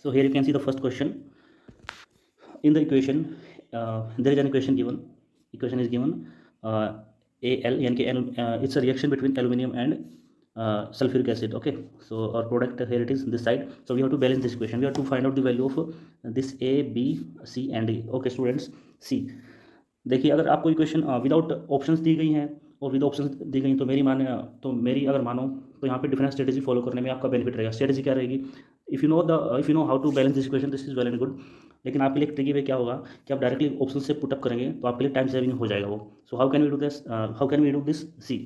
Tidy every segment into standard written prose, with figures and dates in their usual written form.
So here you can see the first question. In the equation, there is an equation given. Equation is given, Al यानी कि it's a reaction between aluminum and sulfuric acid. Okay, so our product here it is this side. So we have to balance this equation. We have to find out the value of this A, B, C and D. Okay students, see, देखिए अगर आपको equation without options दी गई हैं और with options दी गई तो मेरी अगर मानो तो यहाँ पे डिफरेंट स्ट्रेटेजी फॉलो करने में आपका बेनिफिट रहेगा. स्ट्रेटेजी क्या रहेगी? If you know how to balance this equation, this is well and good. लेकिन आपके लिए ट्रिकी वे क्या होगा कि आप डायरेक्टली ऑप्शन से पुटअप करेंगे तो आपके लिए टाइम सेविंग हो जाएगा वो. So how can we do this? See,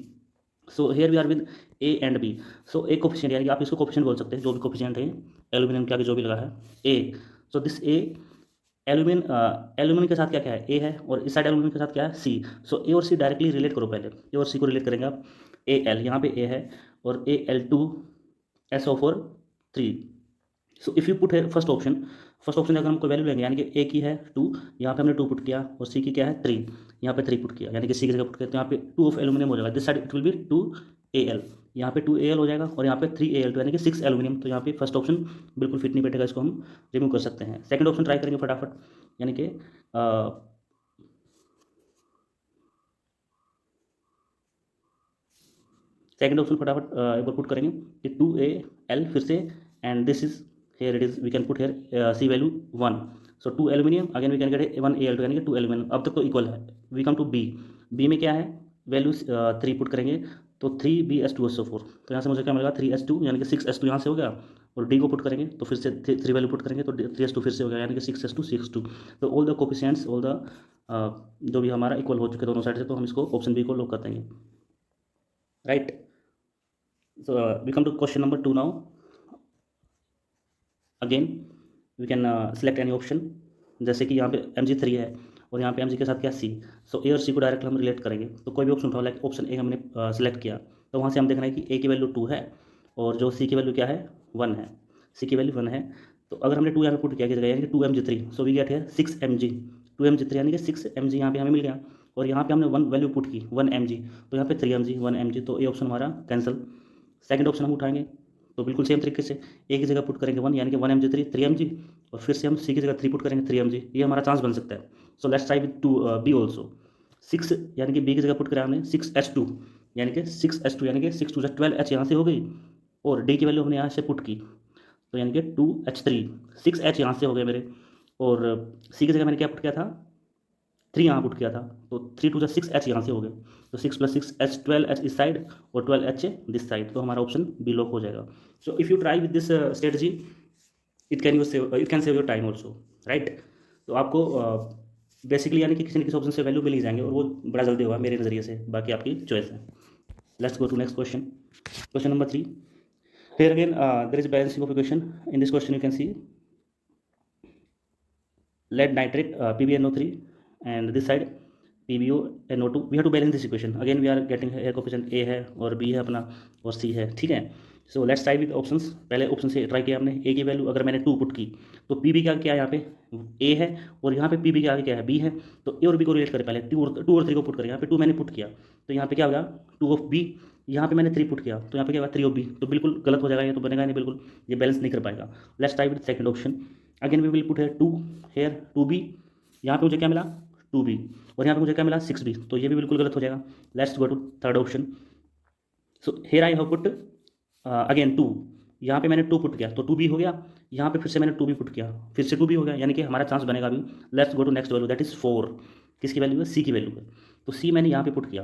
so here we are with A and B. So A coefficient यानी कि आप इसको कोफिशिएंट बोल सकते हैं, जो भी कोफिशिएंट है एल्यूमिनियम के आगे जो भी लगा है ए. सो दिस ए एल्यूमिनियम के साथ क्या क्या है? ए है. और इस साइड एल्यूमिनियम के साथ क्या है? सी. सो ए और सी डायरेक्टली रिलेट करो. पहले ए और सी को रिलेट करेंगे आप. ए एल, यहाँ पे ए है और A L two S O four 3. So if you put है फर्स्ट ऑप्शन अगर हमको वैल्यू लेंगे यानी कि ए की है 2, यहाँ पे हमने 2 पुट किया और सी की क्या है 3, यहाँ पे 3 पुट किया यानी कि सी की जगह पुट किया तो यहाँ पे 2 ऑफ एल्यूमिनियम हो जाएगा. This side it will be 2 AL, यहाँ पे 2 AL हो जाएगा और यहाँ पे 3 AL2 यानी कि 6 एल्यूमिनियम. तो यहाँ पे फर्स्ट ऑप्शन बिल्कुल फिट नहीं बैठेगा, इसको हम रिमूव कर सकते हैं. सेकंड ऑप्शन ट्राई करेंगे फटाफट, यानी कि सेकंड ऑप्शन फटाफट एक बार पुट करेंगे कि 2AL फिर से and this is here it is, we can put here C value 1. So 2 aluminum again we can get 1 AL2 यानी कि 2 aluminum. अब तक तो इक्वल है. We come to B में क्या है? वैल्यू 3 पुट करेंगे तो 3BS2SO4. तो यहाँ से मुझे क्या मिलेगा? 3S2 यानी कि 6S2 यहाँ से हो गया. और D को पुट करेंगे तो फिर से 3 वैल्यू पुट करेंगे तो 3S2 फिर से हो गया यानी कि 6S2 6S2. तो all the coefficients all the जो भी हमारा इक्वल हो चुके दोनों साइड से, तो हम इसको ऑप्शन बी को लॉक कर देंगे. Right. So we come to question number 2 now. Again we can select any option. जैसे कि यहाँ पे Mg3 है और यहाँ पे Mg के साथ क्या C. सो ए और सी को डायरेक्ट हम रिलेट करेंगे तो कोई भी ऑप्शन उठाओ. लाइक ऑप्शन ए हमने सेलेक्ट किया तो वहाँ से हम देखना है कि ए की वैल्यू 2 है और जो सी की वैल्यू क्या है 1 है. सी की वैल्यू 1 है तो अगर हमने 2 यहाँ पे पुट किया की जगह यानी कि 2Mg3, सो वी गेट है 6Mg. 2Mg3 यानी कि 6Mg यहाँ पे हमें मिल गया और यहाँ पे हमने 1 वैल्यू पुट की 1Mg तो यहाँ पे 3Mg 1Mg. तो ये ऑप्शन हमारा कैंसिल. सेकंड ऑप्शन हम उठाएंगे तो बिल्कुल सेम तरीके से ए की जगह पुट करेंगे 1 यानी कि 1Mg3 3Mg और फिर से हम सी की जगह 3 पुट करेंगे 3Mg. ये हमारा चांस बन सकता है. So let's try with 2 B also. 6 यानी कि बी की जगह पुट करा हमने 6H2 यानी कि 6H2 यानी कि 6 2 12H यहाँ से हो गई और डी की वैल्यू हमने यहाँ से पुट की तो यानी कि 2H3 6H यहाँ से हो गए मेरे. और सी की जगह मैंने क्या पुट किया था 3 यहाँ पुट किया था तो 3 2 6H यहाँ से हो गए तो 6 + 6H 12H इस साइड और 12H दिस साइड. तो हमारा ऑप्शन बी लॉक हो जाएगा. सो if you try with this strategy it can save your time also. Right. तो आपको बेसिकली यानी कि किसी न किसी ऑप्शन से वैल्यू मिल ही जाएंगे और वो बड़ा जल्दी होगा मेरे नज़रिए से. बाकी आपकी चॉइस है. Let's go to next question. Question number 3. Here again there is balancing of equation. In this question you can see lead nitrate PbNO3 and this side PbONO2. We have to balance this equation. Again we are getting here coefficient A है और B है अपना और C है. ठीक है. So let's try with options. पहले option से ट्राई किया हमने. ए की वैल्यू अगर मैंने 2 पुट की तो पी बी का क्या है यहाँ पे ए है और यहाँ पे पी बी के आगे क्या है बी है. तो ए और बी को रिलेट करें. पहले 2 और 3 को पुट करें. यहाँ पे 2 मैंने पुट किया तो यहाँ पे क्या होगा 2 ऑफ बी. यहाँ पे मैंने 3 पुट किया तो यहाँ पे क्या होगा 3 ऑफ बी. तो बिल्कुल गलत हो जाएगा, ये तो बनेगा नहीं, बिल्कुल ये बैलेंस नहीं कर पाएगा. Let's try with second option. Again we will put here 2 here 2b. यहाँ पे मुझे क्या मिला 2b और यहाँ पे मुझे क्या मिला 6b. तो ये भी बिल्कुल गलत हो जाएगा. Let's go to third option. So here I have put again 2. यहाँ पे मैंने 2 पुट किया तो 2b हो गया. यहाँ पे फिर से मैंने 2b पुट किया फिर से 2b हो गया यानी कि हमारा चांस बनेगा अभी. Let's go to next value that is 4. किसकी वैल्यू है? सी की वैल्यू है. तो सी मैंने यहाँ पे पुट किया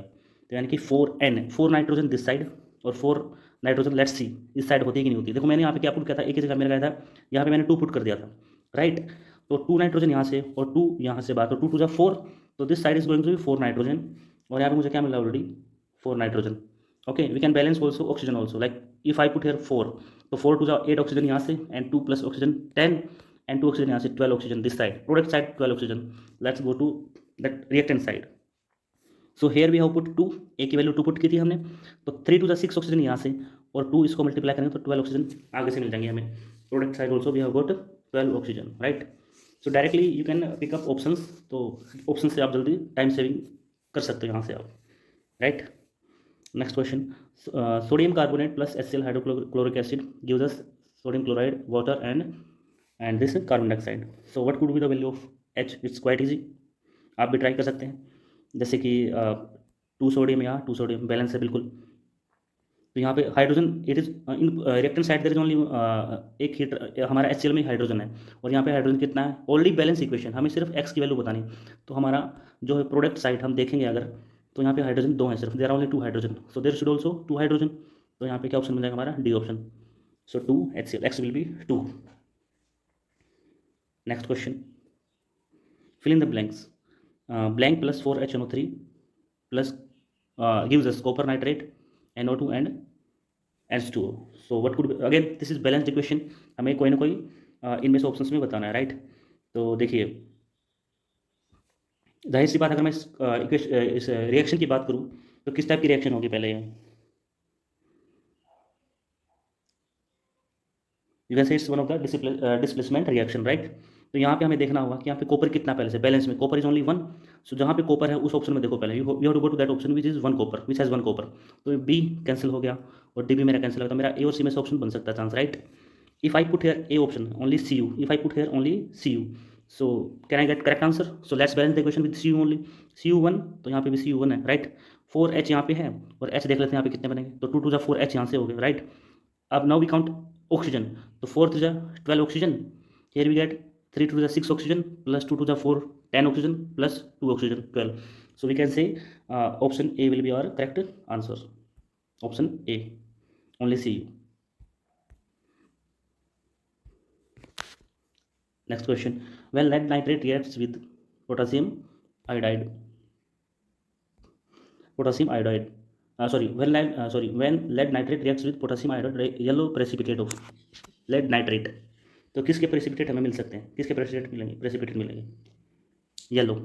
तो यानी कि 4N 4 नाइट्रोजन दिस साइड और 4 नाइट्रोजन लेट्स सी इस साइड होती है कि नहीं होती. देखो मैंने यहाँ पे क्या पुट किया था, एक ही जगह मेरा गया था, यहाँ पे मैंने 2 पुट कर दिया था. राइट. तो 2 नाइट्रोजन यहाँ से और 2 यहाँ से बात, तो 2 2 4. तो this side is going to be 4 nitrogen और यहाँ पे मुझे क्या मिला already 4 nitrogen. Okay. We can balance also oxygen also. Like if I put here 4 तो 4 2 8 ऑक्सीजन यहाँ से एंड 2 + ऑक्सीजन 10 एंड 2 ऑक्सीजन यहाँ से 12 oxygen this side. Product side 12 oxygen. Let's go to that reactant side. So here we have put 2. A की value 2 put की थी हमने तो 3 2 6 ऑक्सीजन यहाँ से और 2 इसको मल्टीप्लाई करेंगे तो 12 ऑक्सीजन आगे से मिल जाएंगे हमें. Product side also we have got 12 oxygen. Right. So directly you can pick up options. तो ऑप्शन से आप जल्दी टाइम सेविंग कर सकते हो यहाँ से आप. Right. Next question. Sodium carbonate plus HCl hydrochloric acid gives us sodium chloride water and and this carbon dioxide. So what could be the value of H? It's quite easy, आप भी try कर सकते हैं. जैसे कि 2 sodium, यहाँ 2 sodium balance है बिल्कुल. तो यहाँ पे hydrogen, it is in reactant side there is only एक हीट, हमारा HCl में हाइड्रोजन है, और यहाँ पे हाइड्रोजन कितना है? ऑलरेडी बैलेंस इक्वेशन, हमें सिर्फ एक्स की वैल्यू बतानी. तो हमारा जो है प्रोडक्ट साइड हम देखेंगे अगर, तो यहाँ पे हाइड्रोजन 2 है सिर्फ, there are only 2 hydrogen, so there should also 2 hydrogen. तो यहाँ पे क्या ऑप्शन मिल जाएगा हमारा? D option. So 2 HCl, X will be 2. Next question, fill in the blanks. Blank plus 4HNO3 plus gives us copper nitrate, NO2 and H2O. So what could be, again this is balanced equation, हमें कोई ना कोई इनमें से options में बताना है, right. तो देखिए, जाहिर सी बात, अगर मैं इस रिएक्शन की बात करूँ तो किस टाइप की रिएक्शन होगी? पहले यू कैन से it's one of the displacement reaction, right. तो यहाँ पे हमें देखना होगा कि यहाँ पे कॉपर कितना पहले से बैलेंस में, कॉपर इज ओनली 1. सो जहाँ पे कॉपर है उस ऑप्शन में देखो पहले, you have to go to that option which is 1 copper, which has 1 copper. तो बी कैंसिल हो गया और डी भी मेरा कैंसिल हो गया, तो मेरा ए और सी में से ऑप्शन बन सकता है chance, right. If I put here A option only Cu, if I put here only Cu, so can I get correct answer? So let's balance the equation with Cu only. Cu1, तो यहाँ पे भी Cu1 है, right. 4H यहाँ पे है, और H देख लेते हैं यहाँ पे कितने बनेंगे. तो 2 2 4H यहाँ से हो गए, राइट. अब नाउ वी काउंट ऑक्सीजन, तो 4 3 12 oxygen, here we get 3 2 6 oxygen plus 2 2 4 10 oxygen plus 2 oxygen 12. So we can say option A will be our correct answer. Option A, only Cu. Next question, when lead nitrate reacts with potassium iodide, when lead nitrate reacts with potassium iodide, yellow precipitate of lead nitrate, तो किसके precipitate हमें मिल सकते हैं? किसके precipitate मिलेंगे? Yellow.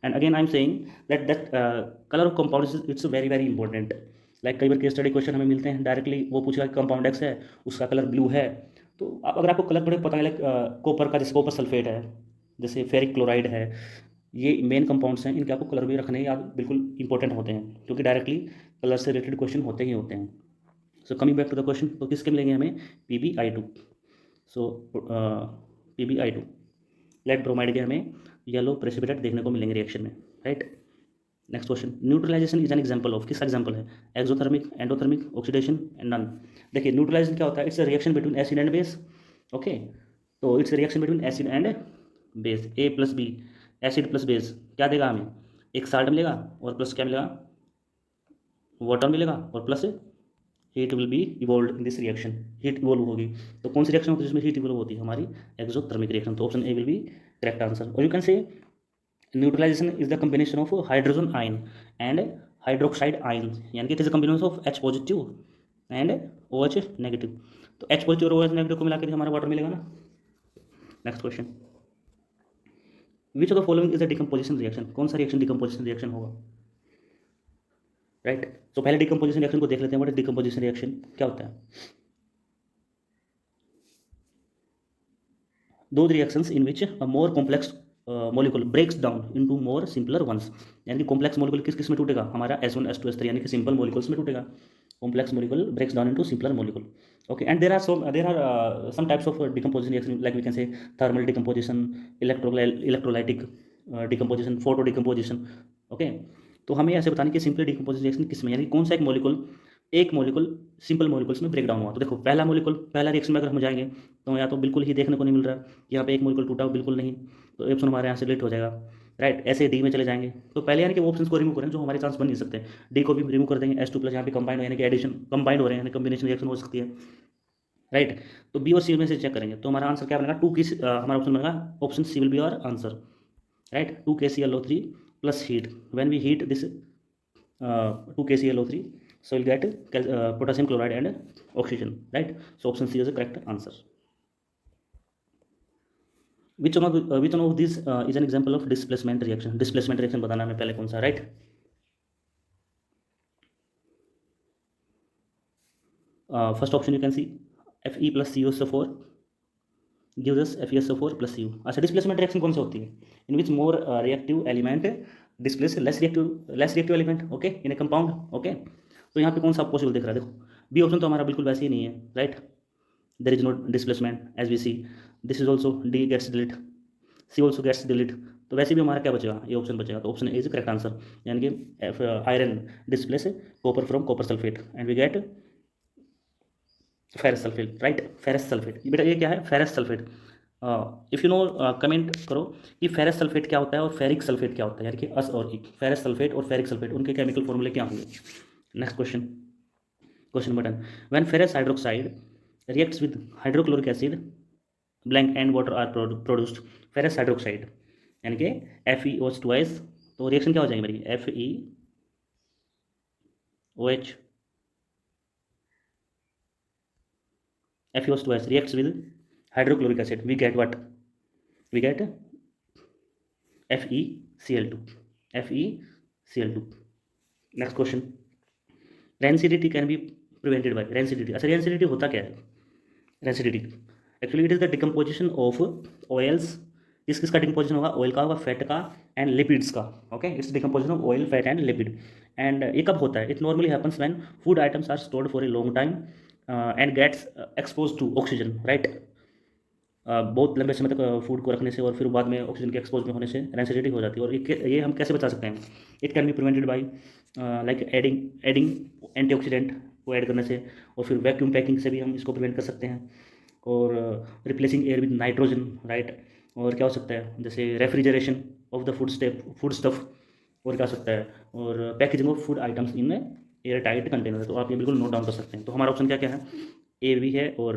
And again I am saying that colour of compound it's very very important. Like कई बार case study question हमें मिलते हैं डायरेक्टली, वो पूछेगा कि कंपाउंड एक्स है, उसका कलर ब्लू है. तो अगर आपको कलर थोड़े पता है, लाइक कॉपर का, जैसे कॉपर सल्फेट है, जैसे फेरिक क्लोराइड है, ये मेन कंपाउंड्स हैं, इनके आपको कलर भी रखने याद बिल्कुल इंपॉर्टेंट होते हैं, क्योंकि डायरेक्टली कलर से रिलेटेड क्वेश्चन होते ही होते हैं. So coming back to the question, तो किसके मिलेंगे हमें? PbI2. सो PbI2, लेड ब्रोमाइड के हमें येलो प्रेसिपिटेट देखने को मिलेंगे रिएक्शन में, right. Next question, neutralization is an example of, किसका एग्जांपल है? Exothermic, endothermic, oxidation and none. देखिए, न्यूट्रलाइजेशन क्या होता है? It's a reaction between acid and base. Okay, तो it's a reaction between acid and base, A plus B, acid plus base क्या देगा हमें? एक साल्ट मिलेगा और प्लस क्या मिलेगा? वाटर मिलेगा, और plus heat will be evolve in this reaction, heat evolve होगी. तो कौन सी रिएक्शन होती है जिसमें हीट इवॉल्व होती है? हमारी एक्सोथर्मिक रिएक्शन. तो option A will be correct answer. और you can say neutralization is the combination of hydrogen ion and hydroxide ion, यानी कि it is a combination of H positive and OH negative. तो H positive और OH negative को मिला के हमारा water मिलेगा ना. Next question, which of the following is a decomposition reaction? कौन सा रिएक्शन डिकम्पोजिशन रिएक्शन होगा, राइट. तो पहले डिकम्पोजिशन रिएक्शन को देख लेते हैं. व्हाट इज डिकम्पोजिशन रिएक्शन, क्या होता है? Those reactions in which a more complex molecule breaks down into more simpler ones, यानी कि कॉम्प्लेक्स मोलिकुल किस किस में टूटेगा? हमारा S1 S2 S3, यानी कि सिंपल मोलिकुल्स में टूटेगा. Complex molecule breaks down into simpler molecule. Okay, and there are some types of decomposition reaction, like we can say thermal decomposition, electrolytic decomposition, photo decomposition. Okay, तो हमें ऐसे बताने कि simple decomposition reaction किस में, यानी कौन सा एक मोलिकुल सिंपल मोलिकुल्स में ब्रेक डाउन हुआ. तो देखो, पहला रिएक्शन में अगर हम जाएंगे तो या तो बिल्कुल ही देखने को नहीं मिल रहा कि यहाँ पे एक मोलिकुल टूटा हो, बिल्कुल नहीं, तो ऑप्शन हमारे यहाँ से डिलीट हो जाएगा, राइट. ऐसे डी में चले जाएंगे, तो पहले यानी कि वो ऑप्शन को रिमूव करें जो हमारे चांस बन नहीं सकते. डी को भी रिमूव कर देंगे, H2 प्लस यहाँ पे कंबाइंड, यानी कि एडिशन कंबाइंड हो रहे हैं, यानी कॉम्बिनेशन रिएक्शन हो सकती है, राइट. तो बी और सी में से चेक करेंगे तो हमारा आंसर क्या बनेगा? हमारा ऑप्शन बनेगा, option C will be our answer, right. 2KClO3 plus heat, when we heat this 2KClO3, so we'll get potassium chloride and oxygen, right. So option C is the correct answer. Which one of these is an example of displacement reaction? Displacement reaction बताना हमें पहले कौन सा, right. First option you can see Fe plus CuSO4 gives us FeSO4 plus Cu. अच्छा, displacement reaction कौन सी होती है? In which more reactive element displace less reactive element, okay, in a compound. Okay, तो यहाँ पे कौन सा पॉसिबल दिख रहा है? देखो, बी ऑप्शन तो हमारा बिल्कुल वैसे ही नहीं है, right. there is no displacement as we see. This is also D gets delete, C also gets delete. तो वैसे भी हमारा क्या बचेगा, ये ऑप्शन बचेगा, तो option A is correct answer, यानी कि iron displace copper from copper sulphate and we get ferrous sulphate, right, ferrous sulphate. बेटा ये क्या है, ferrous sulphate. If you know comment करो कि फेरस सल्फेट क्या होता है और फेरिक सल्फेट क्या होता है, यानी कि अस और इक, फेरस सल्फेट और फेरिक सल्फेट उनके केमिकल फॉर्मूले क्या होंगे। Next question, question button, when ferrous hydroxide reacts with hydrochloric acid blank and water are produced ferrous hydroxide, यानी कि FeOH2S, तो रिएक्शन क्या हो जाएगी मेरी, FeOH2S reacts with hydrochloric acid, we get what, we get FeCl2, FeCl2। Next question, rancidity can be prevented by, rancidity, अच्छा rancidity होता क्या है, rancidity actually it is the decomposition of oils, किस किस का डिकम्पोजिशन होगा, ऑयल का होगा, फैट का एंड लिपिड्स का, okay, it's decomposition of oil, fat and lipid. And ये कब होता है, it normally happens when food items are stored for a long time and gets expose to oxygen, right, बहुत लंबे समय तक फूड को रखने से और फिर बाद में ऑक्सीजन के एक्सपोज में होने से रेंसिडिटी हो जाती है। और ये हम कैसे बचा सकते हैं, it can be prevented by like adding antioxidant को ऐड करने से, और फिर वैक्यूम पैकिंग से भी हम इसको प्रिवेंट कर सकते हैं, और replacing air with nitrogen, right, और क्या हो सकता है, जैसे refrigeration of the food stuff, और क्या हो सकता है, और packaging of food items in air tight container. तो आप ये बिल्कुल नोट डाउन कर सकते हैं। तो हमारा ऑप्शन क्या क्या है, ए भी है और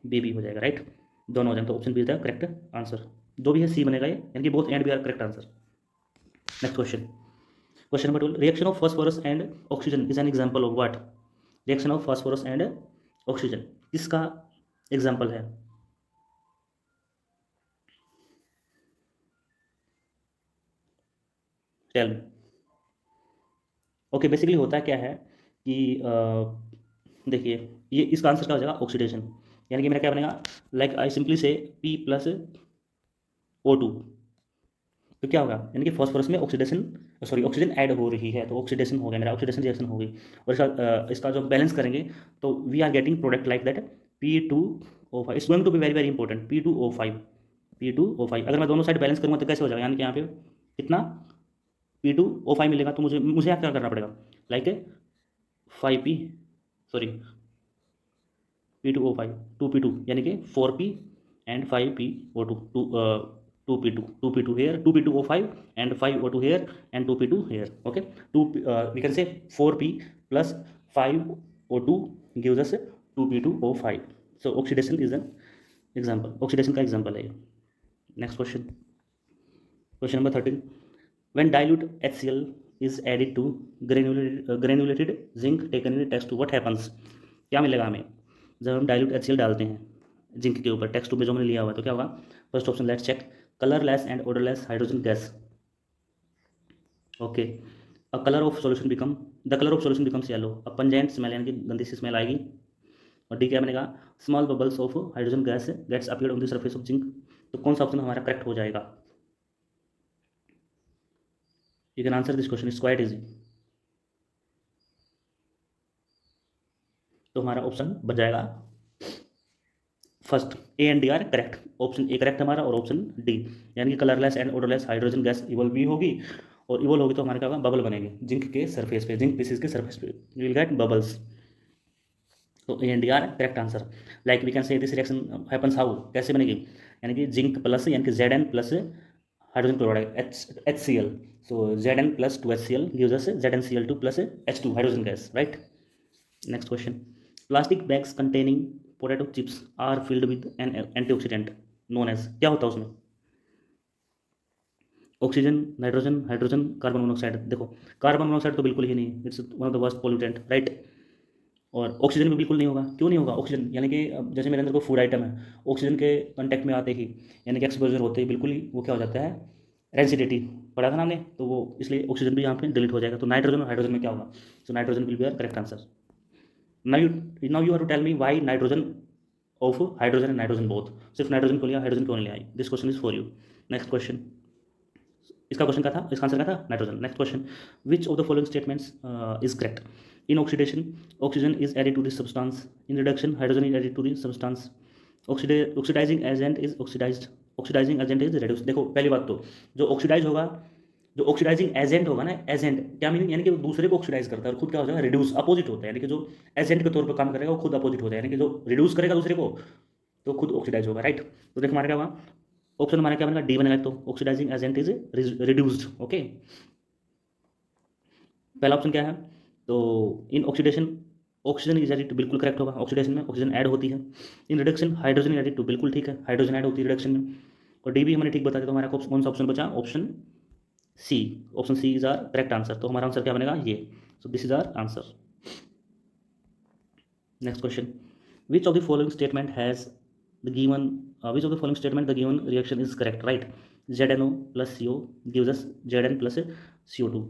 बी भी हो जाएगा, राइट, दोनों हो जाए, तो option B is the correct answer. जो भी है सी बनेगा ये, यानी कि both and B are correct answer. Next question, question number 12, reaction of phosphorus and oxygen is an example of what, reaction of phosphorus and oxygen किसका example है, tell me. Okay, basically होता क्या है कि देखिए ये इसका आंसर क्या हो जाएगा, ऑक्सीडेशन, यानी कि मेरा क्या बनेगा, लाइक आई सिंपली से P+O2, तो क्या होगा, यानी कि फॉस्फोरस में ऑक्सीडेशन, सॉरी ऑक्सीजन ऐड हो रही है, तो ऑक्सीडेशन हो गया मेरा, ऑक्सीडेशन रिएक्शन हो गई, और इसका जो बैलेंस करेंगे तो we are getting product like that P2O5, it's going to be very very important, P2O5। अगर मैं दोनों साइड बैलेंस करूँगा तो कैसे हो जाएगा, यानी कि यहाँ पे कितना P2O5 मिलेगा, तो मुझे क्या करना पड़ेगा, like 5P, sorry P2O5 2P2, यानी कि 4P and 5PO2, 2P2 here, 2P2O5 and 5O2 here and 2P2 here, okay, we can say 4P plus 5O2 gives us 2P2O5, so oxidation is an example, oxidation का example है ये। next question, question number 13, when dilute HCl is added to granulated zinc taken in test tube, what happens, क्या मिलेगा हमें जब हम dilute HCl डालते हैं जिंक के ऊपर, टेक्स्ट ट्यूब में जो हमने लिया हुआ है, तो क्या होगा, first option let's check, colourless and odourless hydrogen gas, okay, a colour of solution become, the colour of solution becomes yellow, a pungent smell, यानी कि गंदी सी स्मेल आएगी, और डी क्या बनेगा, small bubbles of hydrogen gas gets appeared on the surface of zinc, तो कौन सा ऑप्शन हमारा करेक्ट हो जाएगा, you can answer this question, is quite easy. तो हमारा ऑप्शन बच जाएगा first, A and D are correct, option A correct हमारा, और ऑप्शन डी, यानी कि colourless and odourless hydrogen gas evolve भी होगी, और इवॉल्व होगी तो हमारे क्या होगा, बबल बनेंगे जिंक के सरफेस पे, जिंक पीसेस के सरफेस पे, यू विल गेट बबल्स, तो A and D are correct answer. Like we can say this reaction happens how, कैसे बनेगी, यानी कि जिंक प्लस, यानी कि Zn plus hydrogen chloride HCl, so Zn plus 2HCl gives us ZnCl2 plus H2 hydrogen gas, right. Next question, plastic bags containing potato chips are filled with an antioxidant known as, क्या होता है उसमें, oxygen, nitrogen, hydrogen, carbon monoxide. देखो carbon monoxide तो बिल्कुल ही नहीं, it's one of the worst pollutant, right, और oxygen भी बिल्कुल नहीं होगा, क्यों नहीं होगा ऑक्सीजन, यानी कि जैसे मेरे अंदर कोई फूड आइटम है, ऑक्सीजन के कांटेक्ट में आते ही, यानी कि एक्सपोजर होते ही बिल्कुल ही वो क्या हो जाता है, रेंसिडिटी पढ़ा था ना हमने, तो वो इसलिए ऑक्सीजन भी यहाँ पे डिलीट हो जाएगा, तो नाइट्रोजन और हाइड्रोजन में क्या होगा, so nitrogen will be our correct answer. now you have to tell me why nitrogen of hydrogen and nitrogen both, सिर्फ नाइट्रोजन को लिया, हाइड्रोजन क्यों नहीं लिया, this question is for you. Next question, इसका क्वेश्चन क्या था, इसका आंसर क्या था, nitrogen. Next question, which of the following statements is correct? In oxidation oxygen is added to this substance, in reduction hydrogen is added to this substance, oxidising agent is oxidising agent is reduce. देखो पहली बात तो जो oxidise होगा, जो oxidising agent होगा ना, agent क्या मीनिंग, यानी कि वो दूसरे को ऑक्सीडाइज करता है और खुद क्या हो जाएगा, रिड्यूस, अपोजिट होता है। यानी कि जो एजेंट के तौर पर काम करेगा वो खुद अपोजिट होता है, यानी कि जो रिड्यूस करेगा दूसरे को तो खुद ऑक्सीडाइज होगा, राइट। तो देखो हमारा क्या होगा, ऑप्शन हमारा क्या बनेगा, डी बनेगा। तो oxidising agent is reduced, okay. पहला ऑप्शन क्या है, तो in oxidation oxygen is added to, बिल्कुल करेक्ट होगा, ऑक्सीडेशन में ऑक्सीजन ऐड होती है। In reduction hydrogen is added to, बिल्कुल ठीक है, हाइड्रोजन ऐड होती है रिडक्शन में। और डी भी हमने ठीक बता दिया, तो हमारा कौन सा ऑप्शन बचा, option C. Option C is our correct answer. तो हमारा आंसर क्या बनेगा, ये। So this is our answer. Next question, which of the following statement has the given, which of the following statement the given reaction is correct, right. ZNO plus CO gives us Zn plus CO2।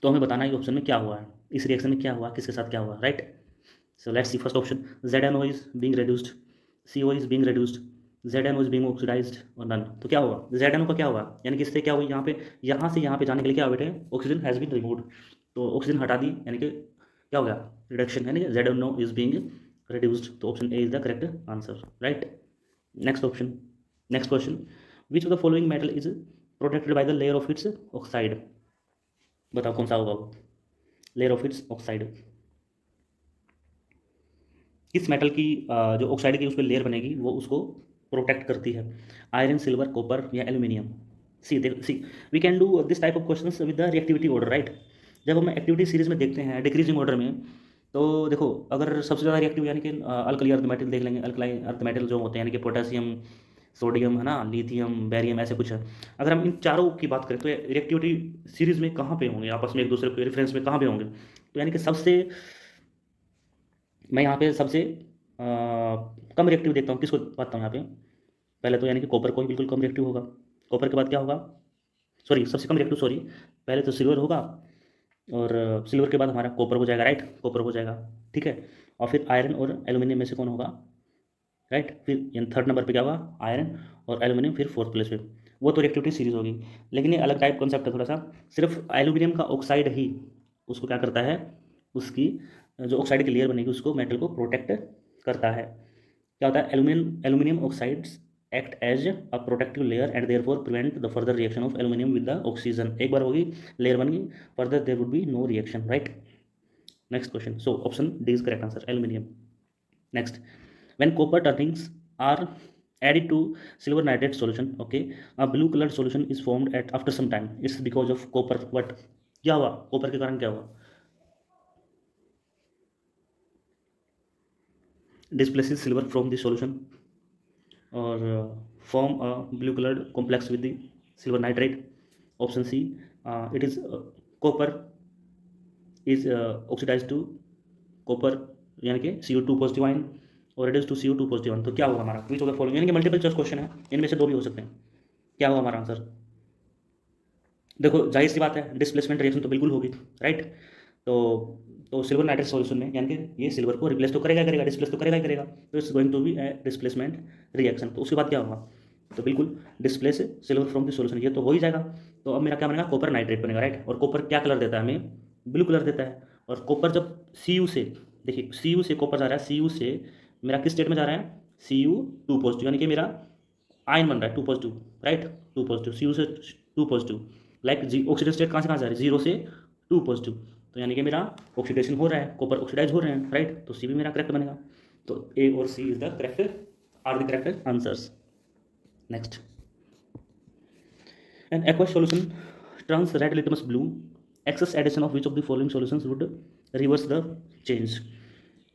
तो हमें बताना है option में क्या हुआ है, इस reaction में क्या हुआ, किसके साथ क्या हुआ, right. So let's see first option, ZNO is being reduced, CO is being reduced, ZNO is being oxidised और नन। तो क्या होगा, ZNO का क्या होगा, यानी कि इससे क्या हुआ, यहाँ से यहाँ पे जाने के लिए क्या हुआ बेटे, ऑक्सीजन हैज बीन रिमूव्ड। तो ऑक्सीजन हटा दी, यानी कि क्या हो गया, रिडक्शन, यानी कि ZNO इज बीइंग रिड्यूस्ड। तो option A is the correct answer, right. Next option, next question, which of the following metal is protected by the layer of its oxide. बताओ कौन सा होगा वो, लेयर ऑफ इट्स ऑक्साइड। किस metal की जो oxide की उस पर लेयर बनेगी वो उसको प्रोटेक्ट करती है, आयरन, सिल्वर, कॉपर या aluminium. See we can do this type of questions with the reactivity order, right. जब हम एक्टिविटी सीरीज में देखते हैं डिक्रीजिंग ऑर्डर में, तो देखो अगर सबसे ज़्यादा रिएक्टिव यानी कि अल्कली अर्थ मेटल देख लेंगे, अल्कली अर्थ मेटल जो होते हैं यानी कि पोटेशियम, सोडियम है ना, लिथियम, बैरियम, ऐसे कुछ है। अगर हम इन चारों की बात करें तो रिएक्टिविटी सीरीज में कहाँ पे होंगे, आपस में एक दूसरे के रेफरेंस में कहाँ पे होंगे, तो यानी कि सबसे, मैं यहाँ पे सबसे कम रिएक्टिव देखता हूँ, किसको बात हूँ यहाँ पे, पहले तो यानी कि कॉपर को ही बिल्कुल कम रिएक्टिव होगा, कॉपर के बाद क्या होगा, सॉरी सबसे कम रिएक्टिव, सॉरी पहले तो सिल्वर होगा और सिल्वर के बाद हमारा कॉपर हो जाएगा, राइट, कॉपर हो जाएगा, ठीक है। और फिर आयरन और एल्यूमिनियम में से कौन होगा, राइट। फिर यानी थर्ड नंबर पे क्या होगा, आयरन और एल्यूमिनियम, फिर फोर्थ प्लेस पे। वो तो रिएक्टिविटी सीरीज होगी, लेकिन ये अलग टाइप कॉन्सेप्ट है थोड़ा सा। सिर्फ एल्यूमिनियम का ऑक्साइड ही उसको क्या करता है, उसकी जो ऑक्साइड की लेयर बनेगी उसको, मेटल को प्रोटेक्ट करता है। क्या होता है, aluminium oxides act as a protective layer and therefore prevent the further reaction of aluminium with the oxygen. एक बार होगी, लेयर बन गई, further there would be no reaction, right. Next question, so option D is correct answer, aluminium. Next, when copper turnings are added to silver nitrate solution, okay, a blue colored solution is formed at after some time, it's because of copper what, क्या हुआ, copper के कारण क्या हुआ, displaces silver from the solution or form a blue colored complex with the silver nitrate. Option C, it is copper is oxidized to copper यानी कि CO2 positive ion और reduce to CO2 positive ion. तो क्या होगा हमारा, विच of the following, यानी कि multiple choice question है, इनमें से दो भी हो सकते हैं। क्या होगा हमारा आंसर, देखो जाहिर सी बात है डिस्प्लेसमेंट रिएक्शन तो बिल्कुल होगी, राइट। तो सिल्वर नाइट्रेट सॉल्यूशन में यानी कि ये सिल्वर को रिप्लेस तो करेगा करेगा, डिस्प्लेस तो करेगा ही करेगा, तो it's going to be a displacement reaction. तो उसके बाद क्या होगा, तो बिल्कुल displace silver from the solution, ये तो हो ही जाएगा। तो अब मेरा क्या बनेगा, कॉपर नाइट्रेट बनेगा, राइट। और कॉपर क्या कलर देता है हमें, ब्लू कलर देता है। और कॉपर जब Cu से, देखिए Cu से कॉपर जा रहा है, Cu से मेरा किस स्टेट में जा रहा है, Cu2 पॉजिटिव, यानी कि मेरा आयन बन रहा है 2 पॉजिटिव, राइट, 2 पॉजिटिव, Cu से 2 पॉजिटिव, लाइक जी ऑक्सीडेशन स्टेट कहाँ से कहाँ जा रही है, 0 से 2 पॉजिटिव। तो यानी कि मेरा ऑक्सीडेशन हो रहा है, कॉपर ऑक्सीडाइज हो रहे हैं, राइट। तो सी भी मेरा करेक्ट बनेगा। तो ए और C is the correct, are the correct answers. Next, an aqueous solution turns red litmus blue, excess addition of which of the following solutions would reverse the change।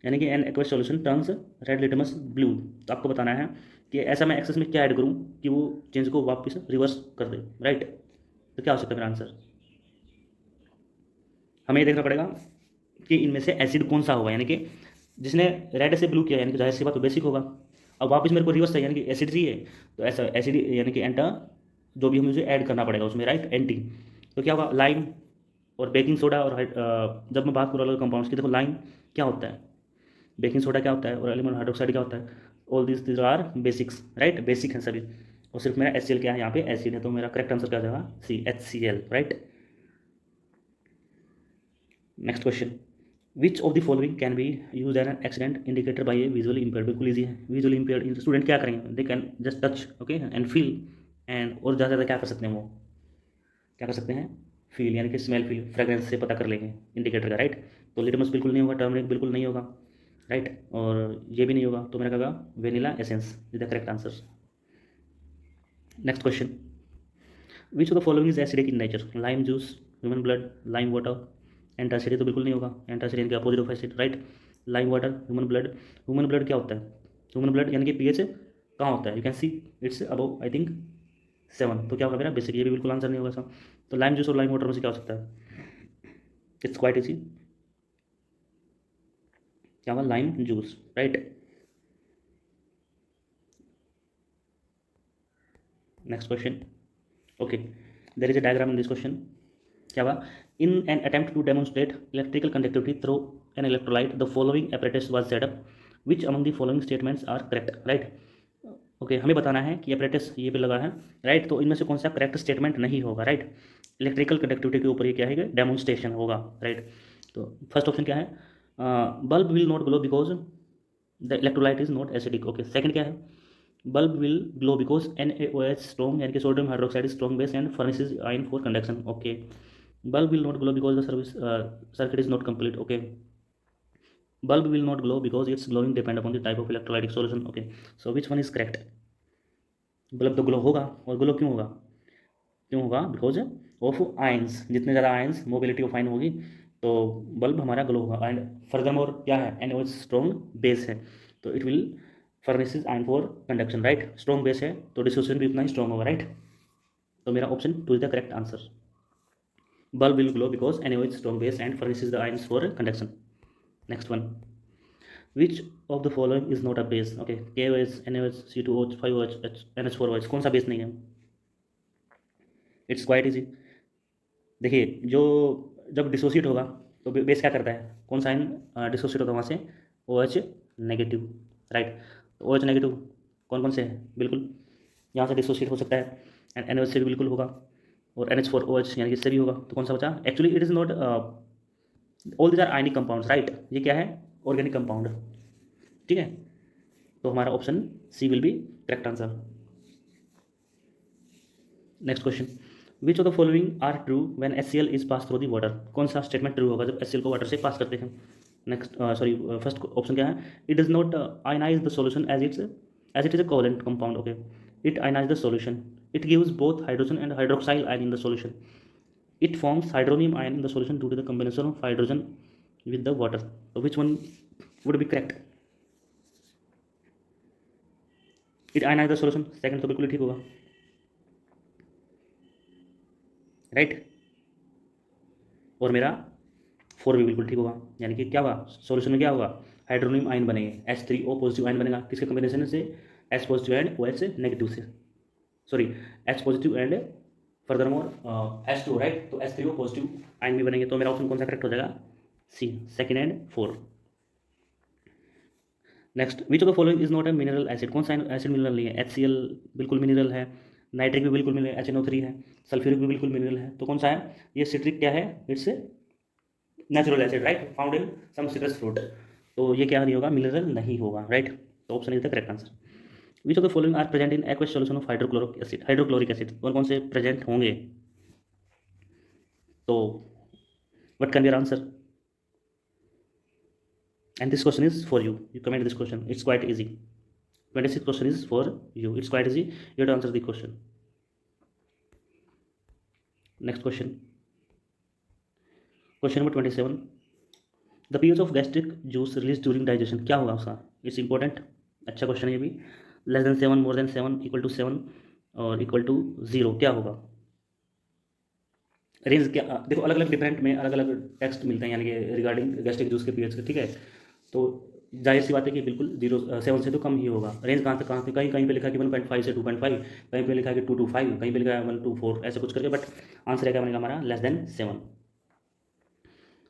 यानी कि N aqueous solution turns red litmus blue, तो आपको बताना है कि ऐसा मैं access में क्या ऐड करूं कि वो चेंज को वापस रिवर्स कर दे, राइट। तो क्या हो सकता है मेरा आंसर, हमें ये देखना पड़ेगा कि इनमें से एसिड कौन सा होगा, यानी कि जिसने रेड से ब्लू किया, यानी कि जाहिर सी बात तो बेसिक होगा। अब वापस मेरे को रिवर्स चाहिए, यानी कि एसिड चाहिए, तो ऐसा एसिड यानी कि एंटा जो भी मुझे ऐड करना पड़ेगा उसमें, राइट, एंटी। तो क्या होगा, लाइम और बेकिंग सोडा और जब मैं बात करूँ अलग कंपाउंड्स की, देखो लाइम क्या होता है, बेकिंग सोडा क्या होता है और एल्यूमिनियम हाइड्रोक्साइड क्या होता है, all this our basics, right, basic हैं सभी। और सिर्फ मेरा HCl क्या है यहाँ पे एसिड है, तो मेरा करेक्ट आंसर क्या हो जाएगा सी HCl, right. Next question, which of the following can be use an accident indicator by A visually impaired. बिल्कुल ईजी है, विजुअली इम्पेयर्ड स्टूडेंट क्या करेंगे, they can just touch okay and feel and, और ज़्यादा ज़्यादा क्या कर सकते हैं, वो क्या कर सकते हैं, फील यानी कि स्मेल फील फ्रेग्रेंस से पता कर लेंगे इंडिकेटर का, राइट। तो लिटमस बिल्कुल नहीं होगा, टर्मरिक बिल्कुल नहीं होगा, राइट, और ये भी नहीं होगा, तो मेरा क्या होगा vanilla essence is the correct answer. Next question, which of the following is acidic in nature, lime juice, human blood, lime water, antacid तो बिल्कुल नहीं होगा, एंटासिड के opposite of acid, right. Lime water, human blood क्या होता है, human blood यानी कि पीएच कहाँ होता है, you can see it's above I think 7, तो क्या होगा मेरा बेसिक, ये भी बिल्कुल आंसर नहीं होगा सर। तो लाइम जूस और लाइम वाटर में से क्या हो सकता है, इट्स क्वाइट इजी, क्या होगा lime juice, right. Next question, okay, there is a diagram in this question, क्या हुआ, in an attempt to demonstrate electrical conductivity through an electrolyte the following apparatus was set up, which among the following statements are correct, right. Okay, हमें बताना है कि apparatus ये पे लगा है, राइट, तो इनमें से कौन सा करेक्ट स्टेटमेंट नहीं होगा, राइट। इलेक्ट्रिकल कंडक्टिविटी के ऊपर ये क्या है, डेमोन्स्ट्रेशन होगा, राइट। तो फर्स्ट ऑप्शन क्या है, bulb will not glow because the electrolyte is not acidic, okay. Second क्या है, bulb will glow because NaOH strong यानी कि sodium hydroxide strong base and furnaces ion for conduction, okay. Bulb will not glow because the circuit is not complete, okay. Bulb will not glow because its glowing depend upon the type of electrolytic solution, okay. So which one is correct, bulb तो glow होगा, और glow क्यों होगा because of ions, जितने ज़्यादा ions mobility of ion होगी तो bulb हमारा ग्लो होगा। एंड फर्दरमोर क्या है, NaOH स्ट्रॉन्ग बेस है, तो it will furnaces ion for conduction, right. Strong base है तो डिसोसिएशन भी उतना ही स्ट्रॉन्ग होगा, राइट। तो मेरा option 2 is the correct answer, bulb will glow because NaOH strong base and furnishes the ions for conduction. Next one, which of the following is not a base, okay, KOH, NaOH, C2OH, 5OH, NH4OH, कौन सा base नहीं है, it's quite easy. देखिए जो जब dissociate होगा तो base क्या करता है, कौन सा आयन डिसोसिएट होगा वहाँ से, OH नेगेटिव, राइट। तो OH नेगेटिव कौन कौन से है, बिल्कुल यहाँ से डिसोसिएट हो सकता है, एंड NaOH से भी बिल्कुल होगा, और NH4OH यानी कि इससे भी होगा, तो कौन सा बचा, actually it is not, all these are ionic compounds, right. ये क्या है, ऑर्गेनिक कंपाउंड, ठीक है। तो हमारा option C will be correct answer. Next question, which of the following are true when HCl is pass through the water, कौन सा statement true होगा जब HCl को वाटर से पास करते हैं। नेक्स्ट सॉरी फर्स्ट ऑप्शन क्या है, it does not ionise the solution as it is a covalent compound, okay. It ionise the solution, it gives both hydrogen and hydroxyl ion in the solution, it forms hydronium ion in the solution due to the combination of hydrogen with the water, so which one would be correct, it ionize the solution, second तो बिल्कुल ठीक होगा, right. और मेरा 4 भी बिल्कुल ठीक होगा, यानी कि क्या होगा सॉल्यूशन में क्या होगा, हाइड्रोनियम आयन बनेंगे, H3O पॉजिटिव आयन बनेगा, किसके कॉम्बिनेशन से, H positive and OH negative से, sorry H positive and furthermore H2, right. तो H3O पॉजिटिव आयन भी बनेंगे, तो मेरा ऑप्शन कौन सा करेक्ट हो जाएगा, C, second and 4। Next, which of the following is not a mineral acid, कौन सा एसिड मिनरल नहीं है, HCl बिल्कुल मिनरल है, नाइट्रिक भी बिल्कुल मिनरल है, HNO3 है, सल्फ्यूरिक भी बिल्कुल मिनरल है, तो कौन सा है, ये सिट्रिक क्या है, it's natural acid, right, found in some citrus fruit, तो ये क्या नहीं होगा, मिनरल नहीं होगा, राइट। तो option is the correct answer. Which of the following are present in aqueous solution of hydrochloric acid, कौन कौन से प्रेजेंट होंगे, तो what can be our answer, and this question is for you comment this question, it's quite easy, 26 question is for you, it's quite easy, you have to answer the question. Next question, question number 27, the pH of gastric juice released during digestion, क्या होगा उसका, it's important, अच्छा question है ये भी, less than 7, more than 7, equal to 7 और equal to 0, क्या होगा, रेंज क्या, देखो अलग अलग डिफरेंट में अलग अलग टेक्स्ट मिलते हैं यानी कि रिगार्डिंग गैस्ट्रिक जूस के पीएच के, ठीक है। तो जाहिर सी बात है कि बिल्कुल 0.7 से तो कम ही होगा, रेंज कहाँ से कहीं कहीं पे लिखा है कि 1.5 से 2.5, कहीं पे लिखा है कि 2 to 5, कहीं पे लिखा है 1 to 4, ऐसे कुछ करके, बट आंसर क्या बनेगा हमारा less than 7।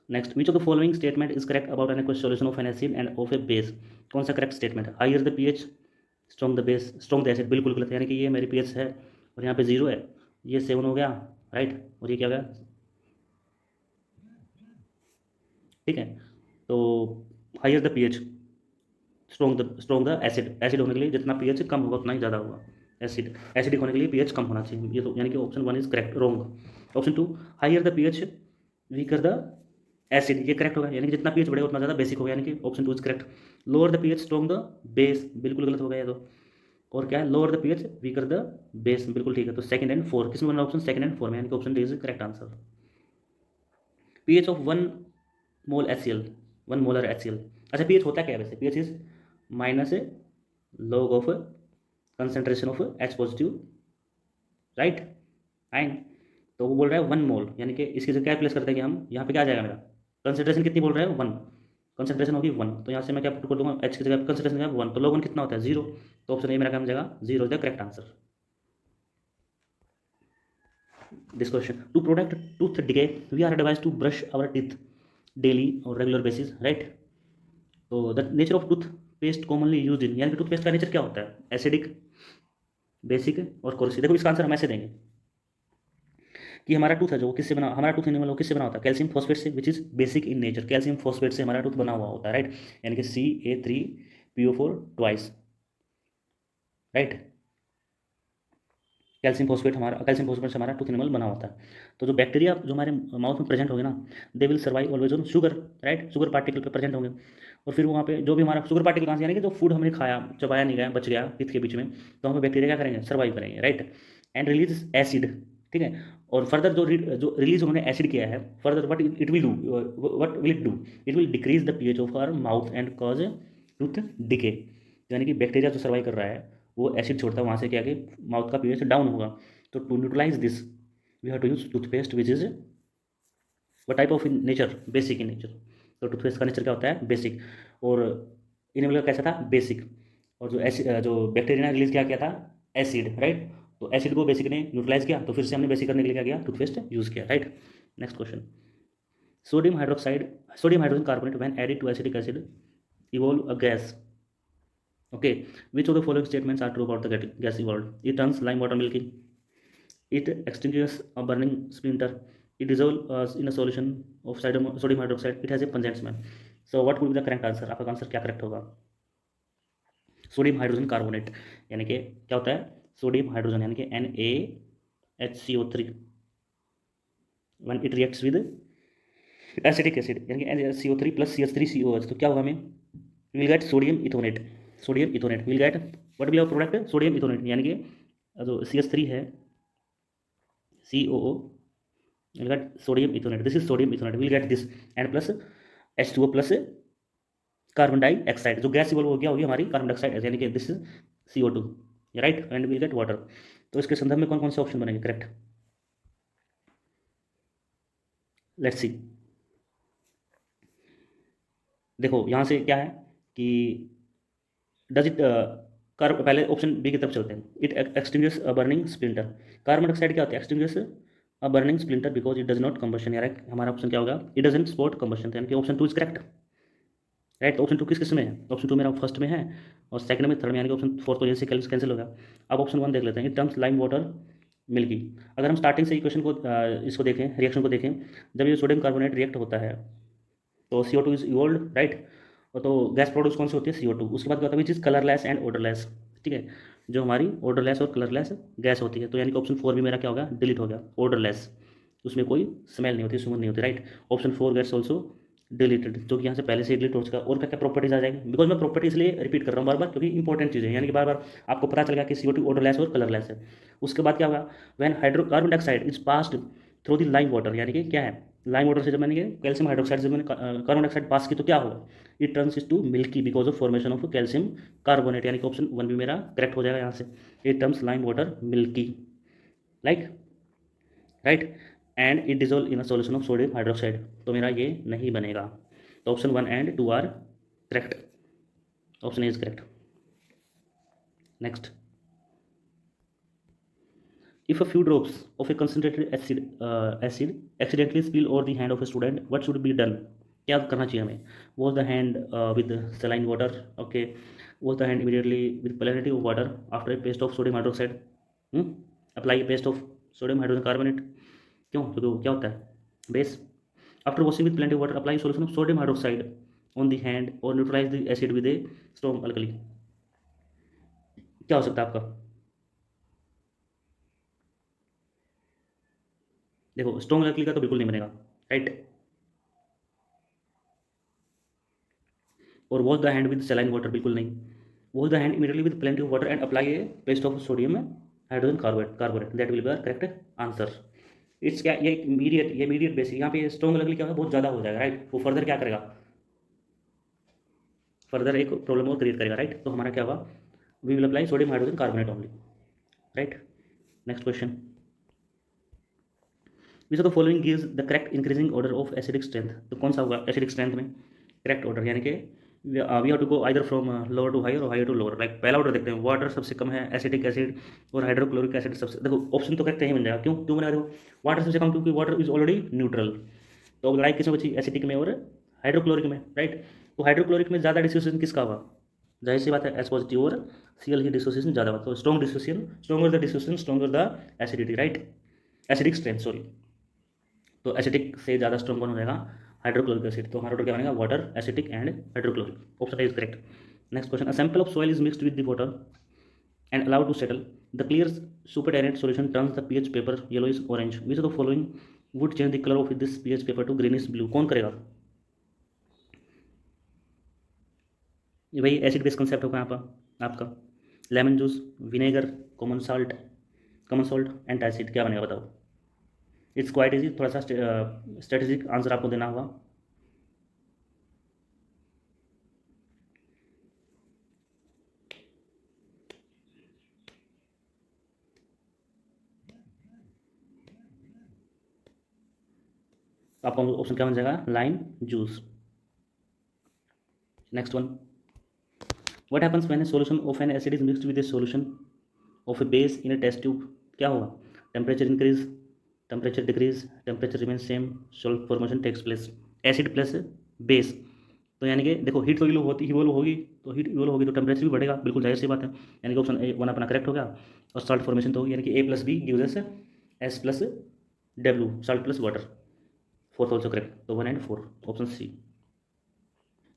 Next, which of the following statement is correct about an aqueous solution of an acid and of a base, कौन सा correct statement, higher the pH strong the base, strong the acid, बिल्कुल गलत है, यानी कि ये मेरी pH है और यहाँ पे 0 है, ये 7 हो गया, राइट, और ये क्या हो गया, ठीक है। तो higher the pH, strong the acid, acid होने के लिए जितना pH कम होगा उतना ही ज़्यादा होगा, एसिडिक होने के लिए pH कम होना चाहिए, ये तो यानी कि option 1 is correct, wrong. Option 2, higher the pH weaker the acid, ये करेक्ट होगा, यानी कि जितना pH बढ़ेगा उतना ज़्यादा बेसिक होगा, यानी कि option 2 is correct. Lower the pH strong the base, बिल्कुल गलत होगा ये तो, और क्या है, lower the pH weaker the base, बिल्कुल ठीक है। तो सेकंड एंड फोर किसमें बना ऑप्शन, सेकंड एंड फोर में, यानी कि option D is correct answer. pH of 1 mole HCl, 1 molar HCl, अच्छा pH होता क्या है वैसे, pH is minus log of concentration of H positive, right, आइन। तो वो बोल रहा है 1 मोल, यानी कि इसकी जगह क्या प्लेस करते हैं कि हम यहाँ पे क्या आ जाएगा मेरा, कंसेंट्रेशन कितनी बोल रहा है 1, कंसेंट्रेशन होगी 1, तो यहाँ से मैं क्या पुट कर दूंगा, H की जगह कंसेंट्रेशन है 1, तो log 1 कितना होता है 0, तो ऑप्शन ए मेरा क्या हो जाएगा 0 is the correct answer. This question, to protect tooth decay we are advised to brush our teeth daily or regular basis, right? तो the nature of tooth paste commonly use in, यानी कि toothpaste का nature क्या होता है, acidic, basic और coercive. देखो इसका आंसर हम ऐसे देंगे कि हमारा टूथ है जो किससे बना, हमारा टूथ एनिमल किससे बना होता है, कैल्शियम फॉस्फेट से, which is basic in nature, calcium phosphate से हमारा टूथ बना हुआ होता है, राइट, यानी कि CA3PO4 twice, right, calcium phosphate से हमारा टूथ एनिमल बना होता है। तो जो बैक्टीरिया जो हमारे माउथ में प्रेजेंट होंगे ना, they will survive always on sugar, right, sugar particle पे प्रेजेंट होंगे, और फिर वहाँ पे जो भी हमारा शुगर पार्टिकल कहाँ से, यानी कि जो फूड हमने खाया, चबाया नहीं गया, बच गया टीथ के बीच में, तो हमें बैक्टीरिया क्या करेंगे, सर्वाइव करेंगे, राइट, एंड रिलीज एसिड, ठीक है। और फर्दर जो रिलीज उन्होंने एसिड किया है, further what it will do, what will it do, it will decrease the pH of our mouth and cause tooth decay, यानी कि बैक्टीरिया जो सर्वाइव कर रहा है वो एसिड छोड़ता है, वहाँ से क्या कि माउथ का pH डाउन होगा। तो to neutralise this we have to use toothpaste which is what type of in nature, basic in nature. तो टूथपेस्ट का नेचर क्या होता है, बेसिक, और इनमें कैसा था, बेसिक, और जो बैक्टीरिया ने रिलीज किया था एसिड, राइट, तो एसिड को बेसिक ने न्यूट्रलाइज किया, तो फिर से हमने बेसिक करने के लिए क्या किया, टूथपेस्ट यूज किया, right. Next question, sodium hydroxide, sodium hydrogen carbonate when added to acidic acid evolve a gas, okay, which of the following statements are true about the gas evolved, it turns lime water milky, it extinguishes a burning splinter, it dissolves in a solution of sodium hydroxide, it has a pungent smell। so what would be the correct answer, आपका answer क्या correct होगा, sodium hydrogen carbonate, यानी कि क्या होता है, sodium hydrogen यानी कि NaHCO3 when it reacts with acidic acid, यानी कि CO3 plus CH3COH, तो क्या होगा हमें, will get sodium ethanoate, sodium ethanoate will get what will our product, sodium ethanoate, यानी कि जो CH3 है COO will get sodium ethanoate, this is sodium ethanoate, will get this and plus H2O plus carbon dioxide, जो gas evolve हो गया होगी हमारी carbon dioxide, यानी कि this is CO2, right, and will get water. तो इसके संदर्भ में कौन कौन से ऑप्शन बनेंगे करेक्ट, लेट्स सी। देखो यहाँ से क्या है कि डज इट पहले ऑप्शन बी की तरफ चलते हैं, it extinguish a burning splinter, carbon dioxide क्या होता है, extinguish a burning splinter because it does not combustion, यार हमारा ऑप्शन क्या होगा, इट डजंट स्पॉट कंबशन, यानी कि option 2 is correct, right. Option 2 किस में है, ऑप्शन 2 मेरा फर्स्ट में है और सेकंड में, थर्ड में, यानी कि ऑप्शन 4 तो यहीं से कैंसिल होगा। अब ऑप्शन 1 देख लेते हैं, it terms lime water milky. अगर हम स्टार्टिंग से इक्वेशन को इसको देखें, रिएक्शन को देखें, जब ये सोडियम कार्बोनेट रिएक्ट होता है तो CO2 इज इवोल्ड, राइट, और तो गैस प्रोड्यूस कौन सी होती है CO2, उसके बाद क्या होता है which is colourless and odourless, ठीक है, जो हमारी ऑर्डरलेस और कलरलेस गैस होती है, तो यानी कि ऑप्शन 4 भी मेरा क्या होगा, डिलीट हो गया, ऑर्डरलेस, उसमें कोई स्मेल नहीं होती, सुगंध नहीं होती, right, option 4 gets also deleted, जो कि यहाँ से पहले से डिलीट हो चुका। और क्या क्या प्रॉपर्टीज आ जाएगी, बिकॉज मैं प्रॉपर्टी इसलिए रिपीट कर रहा हूँ बार बार क्योंकि इंपॉर्टेंट चीज़ है, यानी कि बार बार आपको पता चल गया कि CO2 ऑर्डरलेस और कलरलेस है। उसके बाद क्या होगा, when carbon dioxide is passed through the lime water, यानी कि क्या है, लाइम वाटर से जब मैंने कैल्शियम हाइड्रोक्साइड से मैंने कार्बन डाइऑक्साइड पास की तो क्या होगा, it turns is to milky because of formation of calcium carbonate, यानी कि ऑप्शन 1 भी मेरा करेक्ट हो जाएगा यहाँ से, it terms lime water milky, like, right, and it dissolve in a solution of sodium hydroxide, तो मेरा ये नहीं बनेगा, तो option 1 and 2 are correct, option is correct. Next, if a few drops of a concentrated acid accidentally spill over the hand of a student, what should be done, क्या करना चाहिए हमें, wash the hand with saline water, okay, wash the hand immediately with plenty of water after a paste of sodium hydroxide. Apply paste of sodium hydrogen carbonate, क्यों? क्योंकि वो क्या होता है base. After washing with plenty water apply solution of sodium hydroxide on the hand और neutralize the acid with a strong alkali. क्या हो सकता है आपका? देखो स्ट्रॉन्ग अल्कली का तो बिल्कुल नहीं बनेगा, राइट. और wash the hand with saline water, बिल्कुल नहीं. Wash the hand immediately with plenty of water and apply A paste of sodium hydrogen carbonate, that will be the correct answer. It's क्या, ये इमीडिएट बेसिक. यहाँ पे strong alkali क्या होगा, बहुत ज़्यादा हो जाएगा, राइट. वो फर्दर क्या करेगा, फर्दर एक प्रॉब्लम और क्रिएट करेगा, राइट. तो हमारा क्या होगा, we will apply sodium hydrogen carbonate only, right. Next question. Which of the following gives the correct increasing order of acidic strength. तो कौन सा होगा एसिडिक स्ट्रेंथ में करेक्ट ऑर्डर, यानी कि we have to go either from lower to higher और higher to lower. Like पहला order देखते हैं, वाटर सबसे कम है, एसिटिक एसिड और हाइड्रोक्लोरिक एसिड सबसे. देखो ऑप्शन तो करेक्ट नहीं बन जाएगा, क्यों बनेगा? देखो वाटर सबसे कम क्योंकि वाटर इज ऑलरेडी न्यूट्रल. तो अब लड़ाई किसमें बची, एसिटिक में और हाइड्रोक्लोरिक में, राइट. तो हाइड्रोक्लोरिक में ज़्यादा डिसोसिएशन किसका हुआ, जाहिर सी बात है एस पॉजिटिव और Cl की डिसोसिएशन ज़्यादा हुआ. तो strong dissociation, stronger the dissociation stronger the acidity, right. Acidic strength, sorry. तो एसिडिक से ज़्यादा स्ट्रॉन्ग कौन हो जाएगा, हाइड्रोक्लोरिक एसिड. तो हमारा टोटल क्या बनेगा, water, acetic and hydrochloric. Option is correct. Next question. A sample of soil is mixed with the water and allowed to settle. The clear supernatant solution turns the pH paper yellowish orange. Which of the following would change the colour of this pH paper to greenish blue. कौन करेगा? ये भाई acid base concept होगा यहाँ पर आपका. Lemon juice, vinegar, common salt, antacid, क्या बनेगा बताओ. इट्स क्वाइट इजी, थोड़ा सा स्ट्रेटेजिक आंसर आपको देना होगा. आपका ऑप्शन क्या बन जाएगा, lime juice. Next one. What happens when a solution of an acid is mixed with a solution of a base in a test tube. क्या होगा, temperature increase, temperature decrease, temperature remain same, salt formation takes place. Acid plus base, तो यानी कि देखो heat तो evolve होगी, तो heat evolve होगी तो टेम्परेचर भी बढ़ेगा, बिल्कुल जाहिर सी बात है. यानी कि ऑप्शन ए वन अपना करेक्ट हो गया. और सॉल्ट फॉर्मेशन तो होगी, यानी कि A plus B gives us S plus W, salt plus water. Fourth also correct, तो 1 and 4, option C.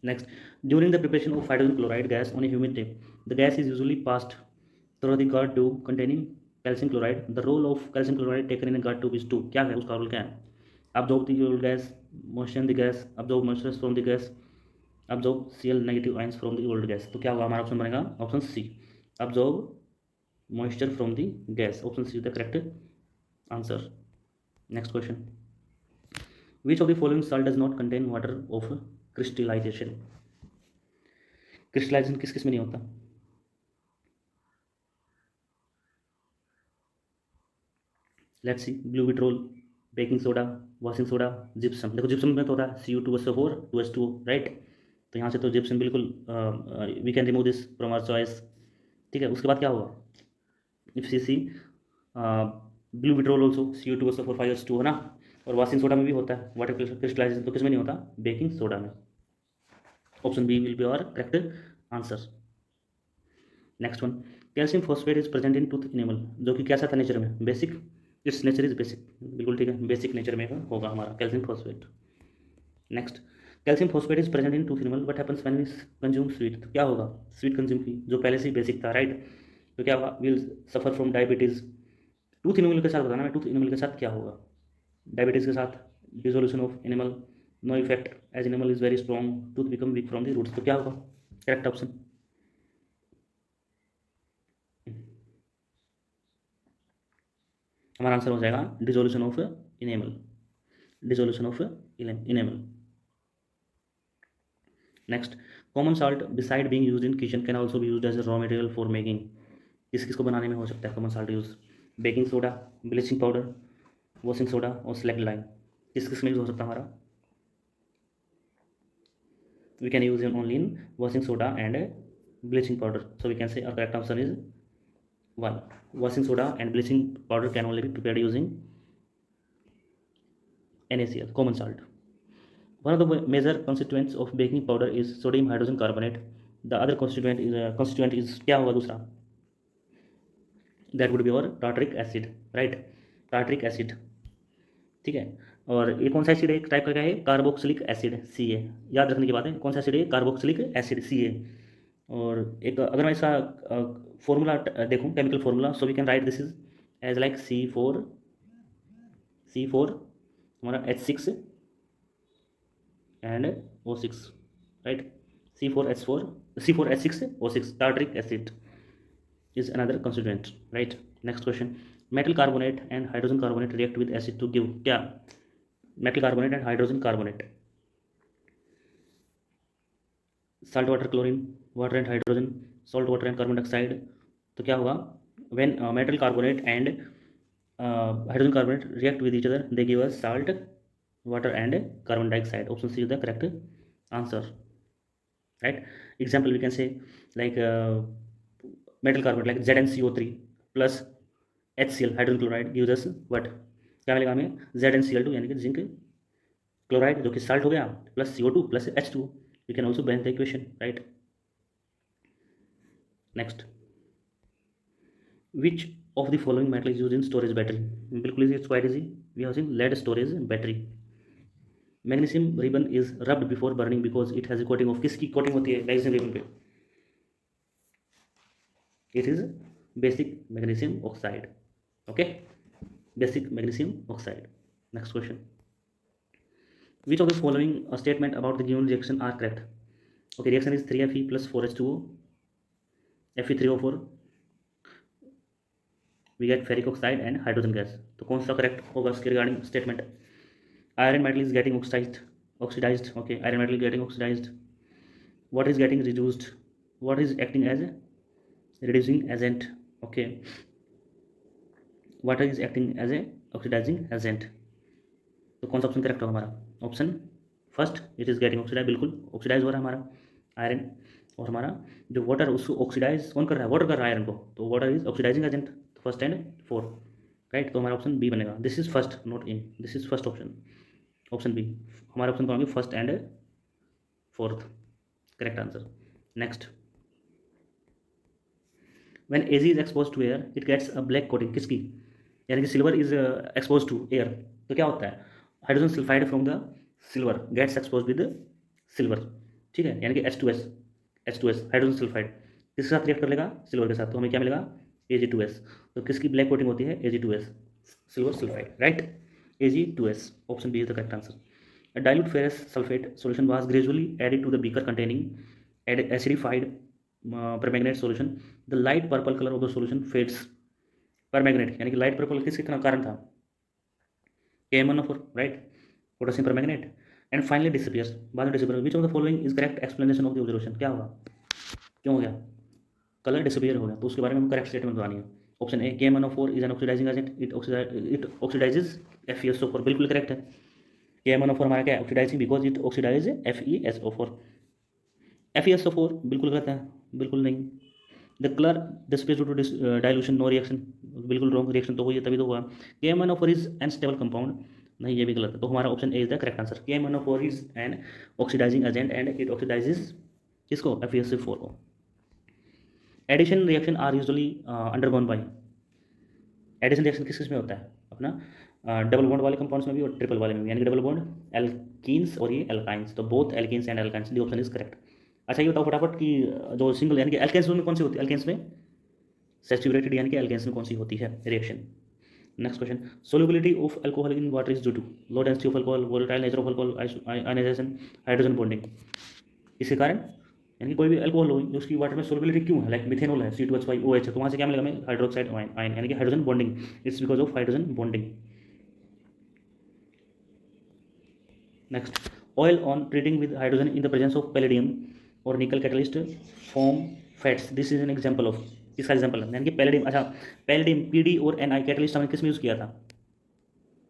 Next, during the preparation of hydrogen chloride gas on a humid tape, the gas is usually passed through the guard tube containing calcium chloride. The role of calcium chloride taken in a guard tube is to, क्या है उसका role, क्या है? Absorb the old gas, moisten the gas, absorb moisture from the gas, absorb Cl negative ions from the old gas. तो क्या होगा हमारा option बनेगा, option C, absorb moisture from the gas. Option C is the correct answer. Next question. Which of the following salt does not contain water of crystallization? Crystallization किस किस में नहीं होता? Let's see. Blue vitriol, baking soda, washing soda, gypsum. देखो gypsum में तो होता है Cu2SO4 2H2O, राइट. तो यहाँ से तो जिप्सम बिल्कुल we can remove this from our choice. ठीक है, उसके बाद क्या होगा, if see see blue vitriol also Cu2SO4 5H2O है ना. और वॉशिंग सोडा में भी होता है वाटर क्रिस्टलाइजेशन, तो किसमें नहीं होता, बेकिंग सोडा में. Option B will be our correct answer. Next one. Calcium phosphate is present in tooth enamel, जो कि कैसा था नेचर में, basic. Its nature is basic, बिल्कुल ठीक है, बेसिक नेचर में होगा हमारा calcium phosphate. Next. Calcium phosphate is present in tooth enamel, what happens when we consume sweet. तो क्या होगा, स्वीट कंज्यूम की जो पहले से ही बेसिक था, राइट. तो क्या होगा, will suffer from diabetes. Tooth enamel के साथ बताना मैं, टूथ इनेमल के साथ क्या होगा, डायबिटीज़ के साथ dissolution of enamel, no effect as enamel is very strong, tooth become weak from the roots. तो क्या होगा करेक्ट ऑप्शन, हमारा आंसर हो जाएगा dissolution of enamel, dissolution of enamel. Next. Common salt beside being used in kitchen can also be used as a raw material for making. किस किस को बनाने में हो सकता है common salt use, baking soda, bleaching powder, washing soda और slack lime. किस किस में यूज हो सकता है हमारा, we can use it only in washing soda and bleaching powder. So we can say our correct answer is 1. Washing soda and bleaching powder can only be prepared using NaCl, common salt. One of the major constituents of baking powder is sodium hydrogen carbonate. The other constituent is क्या होगा दूसरा, that would be और tartaric acid, right, tartaric acid, ठीक है। और ये कौन सा एसिड है, एक टाइप का क्या है, कार्बोक्सिलिक एसिड, सी ए, याद रखने की बात है, कौन सा एसिड है, कार्बोक्सिलिक एसिड, सी ए। और एक अगर मैं इसका फॉर्मूला देखूँ, chemical formula, so we can write this is as like C4 हमारा H6 and O6, right, C4H6O6, tartaric acid is another constituent, right. Next question, metal carbonate and hydrogen carbonate react with acid to give क्या, metal carbonate and hydrogen carbonate, salt water chlorine, water and hydrogen, salt water and carbon dioxide, तो क्या होगा, when metal carbonate and hydrogen carbonate react with each other they give us salt water and carbon dioxide. Option C is the correct answer, right. Example we can say like metal carbonate like ZnCO3 plus HCl hydrogen chloride gives us what, क्या मिलेगा हमें, ZnCl2 यानी कि zinc chloride जो कि salt हो गया plus CO2 plus H2, we can also bench the equation, right. Next, which of the following metal is use in storage battery, बिल्कुल easy, it's quite easy, we have seen lead storage battery. Magnesium ribbon is rubbed before burning because it has a coating of, किसकी coating होती है magnesium ribbon पे, it is basic magnesium oxide, okay, basic magnesium oxide. Next question, which of the following statement about the given reaction are correct, okay, reaction is 3Fe plus 4H2O, Fe3O4, we get ferric oxide and hydrogen gas, तो कौन सा correct होगा इसके regarding statement, iron metal is getting oxidized, okay, iron metal getting oxidized, what is getting reduced, what is acting as a reducing agent, okay, what is acting as a oxidizing agent, तो कौन सा option correct होगा हमारा, option first, it is getting oxidize, बिल्कुल oxidize हो रहा है हमारा आयरन, और हमारा जो वाटर उसको ऑक्सीडाइज कौन कर रहा है, वाटर कर रहा है आयरन को, तो water is oxidising agent, first and fourth, right, तो हमारा ऑप्शन बी बनेगा, this is first not in, this is first option, option B, हमारा ऑप्शन कौन होंगे first and fourth, correct answer. Next, when Ag is expose to air it gets a black coating, किसकी, यानी कि silver is expose to air, तो क्या होता है, hydrogen sulphide from the silver gets expose with silver, ठीक है, यानी कि H2S हाइड्रोजन सल्फाइड किसके साथ रिएक्ट कर लेगा, सिल्वर के साथ, तो हमें क्या मिलेगा Ag2S, तो किसकी ब्लैक कोटिंग होती है Ag2S, silver sulphide, right, Ag2S, option B is the correct answer. A dilute ferrous sulfate solution was gradually added to the beaker containing acidified permanganate solution. The light purple color of the solution fades. Permanganate यानी कि light purple किसके कारण था, KMnO4, right, potassium permanganate, and finally disappears, बाद में disappear. Which of the following is correct explanation of the observation, क्या होगा, क्यों हो गया, कलर डिसअपियर हो गया, तो उसके बारे में करेक्ट स्टेटमेंट बतानी है। Option A, KMnO4 is an oxidizing agent, it oxidizes FeSO4, बिल्कुल करेक्ट है, KMnO4 हमारा क्या है, oxidising because it oxidise FeSO4, FeSO4 बिल्कुल गलत है, बिल्कुल नहीं। The colour displace to dilution, no reaction, बिल्कुल रॉन्ग, रिएक्शन तो हुई है तभी तो हुआ। KMnO4 इज अनस्टेबल कंपाउंड, नहीं ये भी गलत है, तो हमारा option A is the correct answer, KMnO4 is an oxidizing agent and it oxidizes किसको, FeSO4 को। Addition reaction are usually undergone by, addition reaction किस किस में होता है अपना, डबल बॉन्ड वाले कंपाउंड्स में भी और ट्रिपल वाले में भी, यानी कि डबल बॉन्ड एल्कीन्स और ये एल्काइंस, तो both alkenes and alkynes, the option is correct. अच्छा ये बताओ फटाफट कि जो सिंगल यानी कि एल्केन्स में कौन सी होती है, एल्केन्स में सैचुरेटेड यानी कि एल्केन्स में कौन सी होती है reaction. Next question, solubility of alcohol in water is due to low density of alcohol, volatile nature of alcohol, ionization, hydrogen bonding, इसके कारण यानी कि कोई भी अल्कोहल हो उसकी वाटर में सोल्युबिलिटी क्यों है, लाइक मिथेनॉल है C2H5OH है, तो वहाँ से क्या मिलेगा हमें, हाइड्रोक्साइड आयन, यानी कि hydrogen bonding, it's because of hydrogen bonding. Next, oil on treating with hydrogen in the presence of palladium और निकल catalyst form fats, this is an example of, किसका एग्जांपल है, यानी कि पैलेडियम, अच्छा पैलेडियम PD और Ni कैटलिस्ट हमने किस में यूज़ किया था,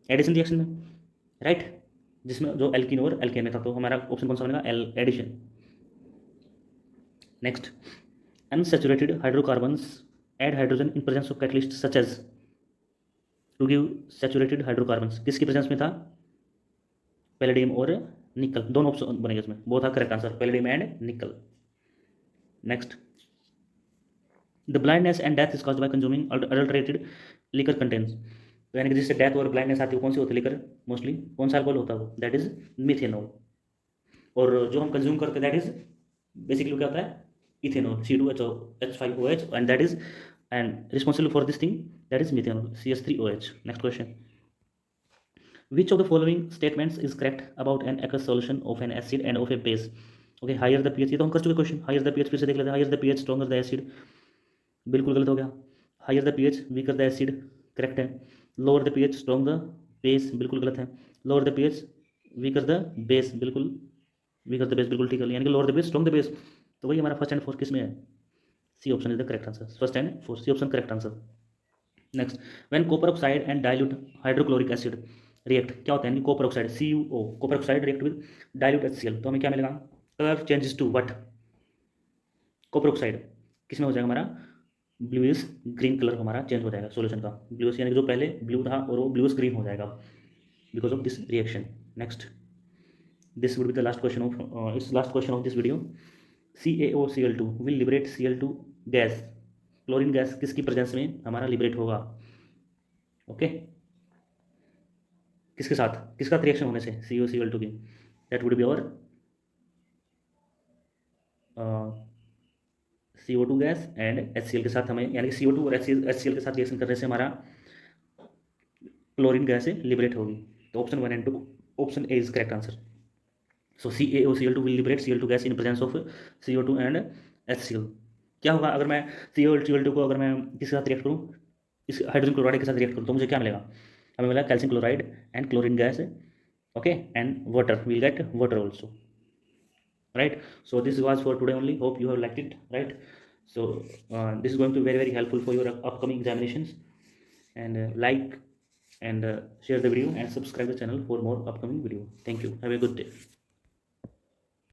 एडिशन रिएक्शन में, राइट, जिसमें जो एल्कीन और एल्केन में था, तो हमारा ऑप्शन कौन सा बनेगा, addition. Next, unsaturated hydrocarbons add hydrogen in presence of catalyst such as to give saturated hydrocarbons, किसकी प्रेजेंस में था, पैलेडियम और निकल, दोनों ऑप्शन बनेंगे इसमें, वो था करेक्ट आंसर, पैलेडियम एंड निकल। Next, the blindness and death is caused by consuming adulterated liquor contents. तो यानी कि जिससे डेथ और ब्लाइंडनेस आती है वो कौन सी होती है? लिकर मोस्टली कौन सा अल्कोहल होता है वो? That is methanol. और जो हम कंज्यूम करते हैं दैट इज बेसिकली क्या होता है? Ethanol, C2H5OH, and that is and responsible for this thing, that is methanol, CH3OH. Next question, which of the following statements is correct about an aqueous solution of an acid and of a base? Okay, higher the pH, ये तो हम कर चुके question. Higher the pH फिर से देख लेते हैं। Higher the pH stronger the acid, बिल्कुल गलत हो गया। Higher the pH weaker the acid, correct है। Lower the pH strong the base, बिल्कुल गलत है। Lower the pH weaker the base, बिल्कुल वीकर द बेस, बिल्कुल ठीक है। यानी कि lower the base strong the base, तो वही हमारा फर्स्ट एंड फोर्थ किस में है? C option is the correct answer. First and fourth, C option correct answer. Next, when copper oxide and dilute hydrochloric acid react, क्या होता है? Copper oxide CuO, copper oxide react with dilute HCl, तो हमें क्या मिलेगा? Colour changes to what? Copper oxide किस में हो जाएगा हमारा? ब्लूइश ग्रीन कलर हमारा चेंज हो जाएगा सॉल्यूशन का। ब्लूइश यानी कि जो पहले ब्लू था और वो ब्लूइश ग्रीन हो जाएगा because of this reaction. Next, this would be the last question of इस last question of this video. CaOCl2 will liberate Cl2 gas, chlorine gas किसकी प्रेजेंस में हमारा लिबरेट होगा? ओके, किसके साथ, किसका रिएक्शन होने से? CaOCl2 की, दैट वुड बी और CO2 गैस एंड HCl के साथ हमें, यानी कि CO2 और HCl के साथ रिएक्शन करने से हमारा क्लोरीन गैस से लिबरेट होगी। तो option 1 and 2, option A is correct answer. So CaOCl2 will liberate Cl2 gas in presence of CO2 and HCl। क्या होगा अगर मैं CaOCl2 को अगर मैं किसके साथ रिएक्ट करूँ? इस हाइड्रोजन क्लोराइड के साथ रिएक्ट करूँ तो मुझे क्या मिलेगा? हमें मिला calcium chloride and chlorine gas, okay, and water, will get water also, right? So this was for today only, hope you have liked it, right? So this is going to be very helpful for your upcoming examinations, and like and share the video and subscribe the channel for more upcoming video. Thank you, have a good day.